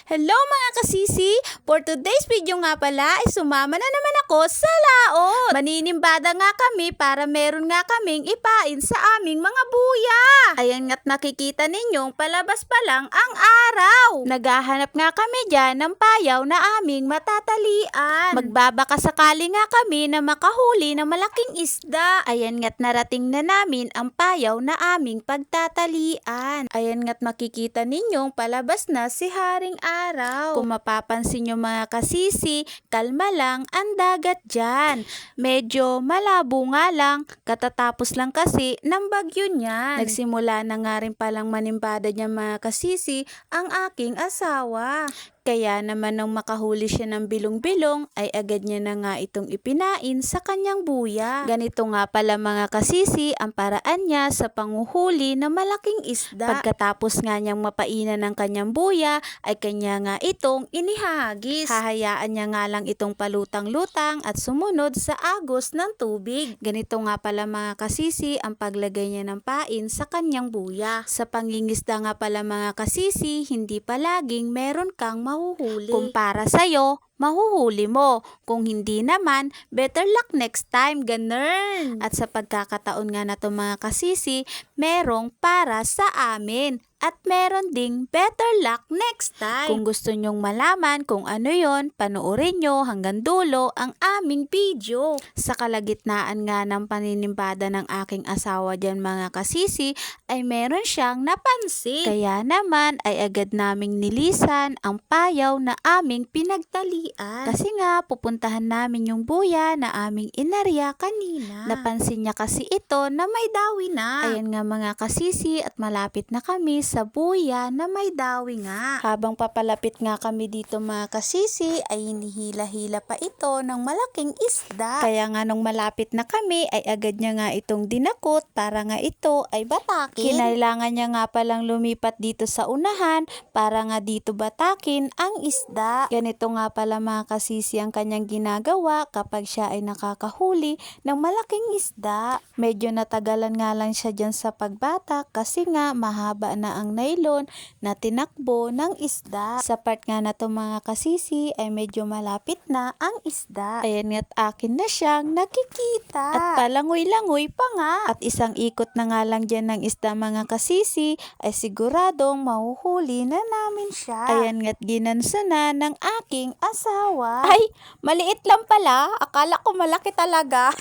Hello mga kasisi! For today's video nga pala ay sumama na naman ako sa laot. Maninimbada nga kami para meron nga kaming ipain sa aming mga buya. Ayan nga't nakikita ninyong palabas pa lang ang araw. Naghahanap nga kami dyan ng payaw na aming matatalian. Magbabaka sakali nga kami na makahuli ng malaking isda. Ayan nga't narating na namin ang payaw na aming pagtatalian. Ayan nga't makikita ninyong palabas na si Haring Araw. Kung mapapansin nyo mga kasisi, kalma lang ang dagat dyan. Medyo malabo nga lang, katatapos lang kasi ng bagyo niyan. Nagsimula na nga rin palang manimbada niyan mga kasisi ang aking asawa. Kaya naman nang makahuli siya ng bilong-bilong ay agad niya na nga itong ipinain sa kanyang buya. Ganito nga pala mga kasisi ang paraan niya sa panguhuli ng malaking isda. Pagkatapos nga niyang mapainan ng kanyang buya ay kanya nga itong inihagis. Hahayaan niya nga lang itong palutang-lutang at sumunod sa agos ng tubig. Ganito nga pala mga kasisi ang paglagay niya ng pain sa kanyang buya. Sa pangingisda nga pala mga kasisi, hindi palaging meron kang mahuhuli. Kung para sa'yo, mahuhuli mo. Kung hindi naman, better luck next time, ganun. At sa pagkakataon nga na to mga kasisi, merong para sa amin. At meron ding better luck next time. Kung gusto nyong malaman kung ano yon, panoorin nyo hanggang dulo ang aming video. Sa kalagitnaan nga ng paninimbada ng aking asawa dyan mga kasisi, ay meron siyang napansin. Kaya naman ay agad naming nilisan ang payaw na aming pinagtalian. Kasi nga pupuntahan namin yung buya na aming inarya kanina. Napansin niya kasi ito na may dawi na. Ayan nga mga kasisi at malapit na kami sa buya na may dawi nga. Habang papalapit nga kami dito mga kasisi ay hinihila-hila pa ito ng malaking isda. Kaya nga nung malapit na kami ay agad niya nga itong dinakot para nga ito ay batakin. Kinailangan niya nga palang lumipat dito sa unahan para nga dito batakin ang isda. Ganito nga pala mga kasisi ang kanyang ginagawa kapag siya ay nakakahuli ng malaking isda. Medyo natagalan nga lang siya dyan sa pagbatak kasi nga mahaba na ang nylon na tinakbo ng isda. Sa part nga na to mga kasisi ay medyo malapit na ang isda. Ayan nga't akin na siyang nakikita. At palangoy-langoy pa nga. At isang ikot na nga lang dyan ng isda mga kasisi ay siguradong mahuhuli na namin siya. Ayan nga't ginansa na ng aking asawa. Ay, maliit lang pala. Akala ko malaki talaga.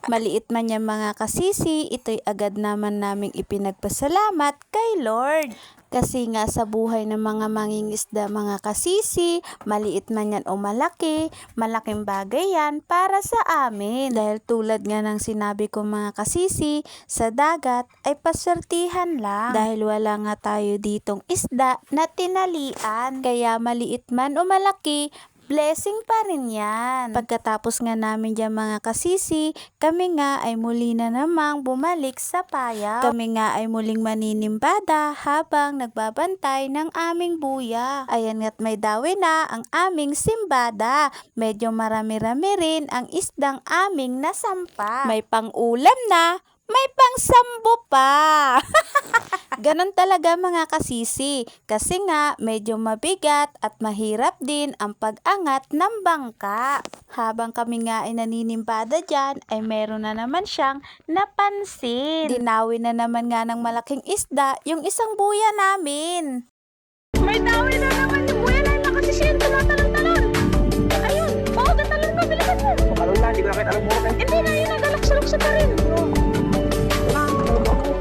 Maliit man yan mga kasisi, ito'y agad naman naming ipinagpasalamat kay Lord. Kasi nga sa buhay ng mga mangingisda mga kasisi, maliit man yan o malaki, malaking bagay yan para sa amin. Dahil tulad nga ng sinabi ko mga kasisi, sa dagat ay paswertihan lang. Dahil wala nga tayo ditong isda na tinalian. Kaya maliit man o malaki, blessing pa rin yan. Pagkatapos nga namin dyan mga kasisi, kami nga ay muli na namang bumalik sa payaw. Kami nga ay muling maninimbada habang nagbabantay ng aming buya. Ayan nga't may dawi na ang aming simbada. Medyo marami-rami rin ang isdang aming nasampa. May pang-ulam na, may pang-sambo pa. Ganon talaga mga kasisi, kasi nga medyo mabigat at mahirap din ang pag-angat ng bangka. Habang kami nga ay naninimbada dyan, ay meron na naman siyang napansin. Dinawi na naman nga ng malaking isda yung isang buya namin. May dawi na naman yung buya na yun kasi siya yung tumatalon-talon. Ayun, oo, gatalon pa, bilisan mo. Tumalon na, hindi ko nakita alam mo. Hindi na yun, nagalaksa-laksa pa rin.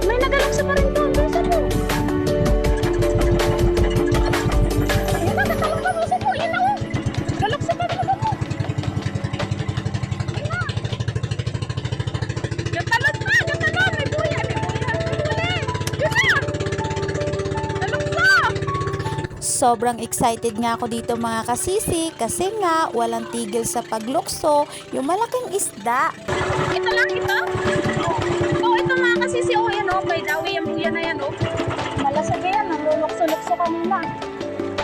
May nagalaksa pa rin doon, bilisan mo. Ayun na, gatalon pa, bilisan mo. Yan na, oh. Galaksa pa, bilisan mo. Ayun na. Gatalon pa, gatalon. May buya, may buya. Yun na. Galaksa. Sobrang excited nga ako dito mga kasisi kasi nga walang tigil sa paglukso yung malaking isda. Ito lang, ito? Oo, ito mga kasisi. Oo, yan o. May dawi yung buya na yan o. Malasag yan. Nalulukso-lukso kanina.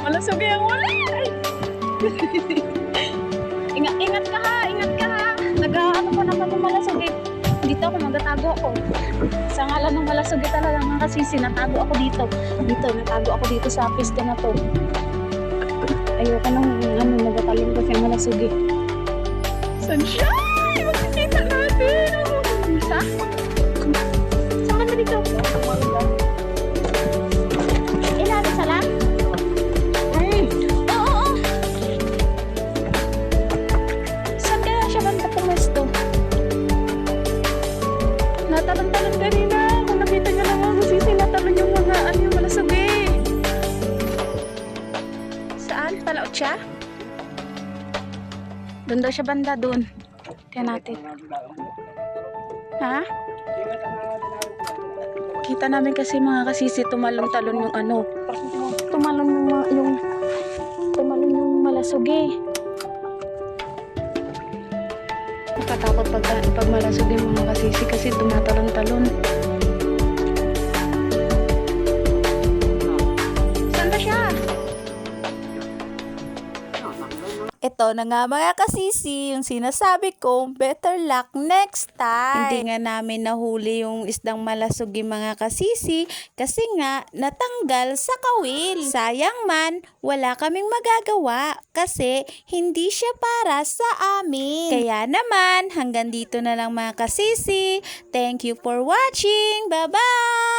Malasag yan. Wala! Ingat ka ha. Ingat ka ha. Nag-ano pa naman ng malasag eh. Dito ako, magatago ako. Sa ngalan ng malasag talaga mga kasisi, natago ako dito. Natago ako dito sa pista na to. Ayoko nang nagatalon kasi ang malasog eh. Sunshine! Makikita natin! Isa? Saan ka na dito? Ilan? Isa lang? Oo. Saan kaya siya banda pumesto? Natalon-talon kanina. Kung nakita niyo lang ako, sisi natalon yung mga yung malasog eh. Saan? Palaot siya? Doon daw siya banda, doon. Tingnan natin. Ha? Kita namin kasi mga kasisi tumalon-talon yung tumalon yung malasog eh. Nakatakot pag malasog yung mga kasisi kasi tumatalon-talon. Saan ba siya? Ito na nga mga kasisi, yung sinasabi ko, better luck next time. Hindi nga namin nahuli yung isdang malasog yung mga kasisi kasi nga natanggal sa kawil. Sayang man, wala kaming magagawa kasi hindi siya para sa amin. Kaya naman, hanggang dito na lang mga kasisi. Thank you for watching. Bye-bye!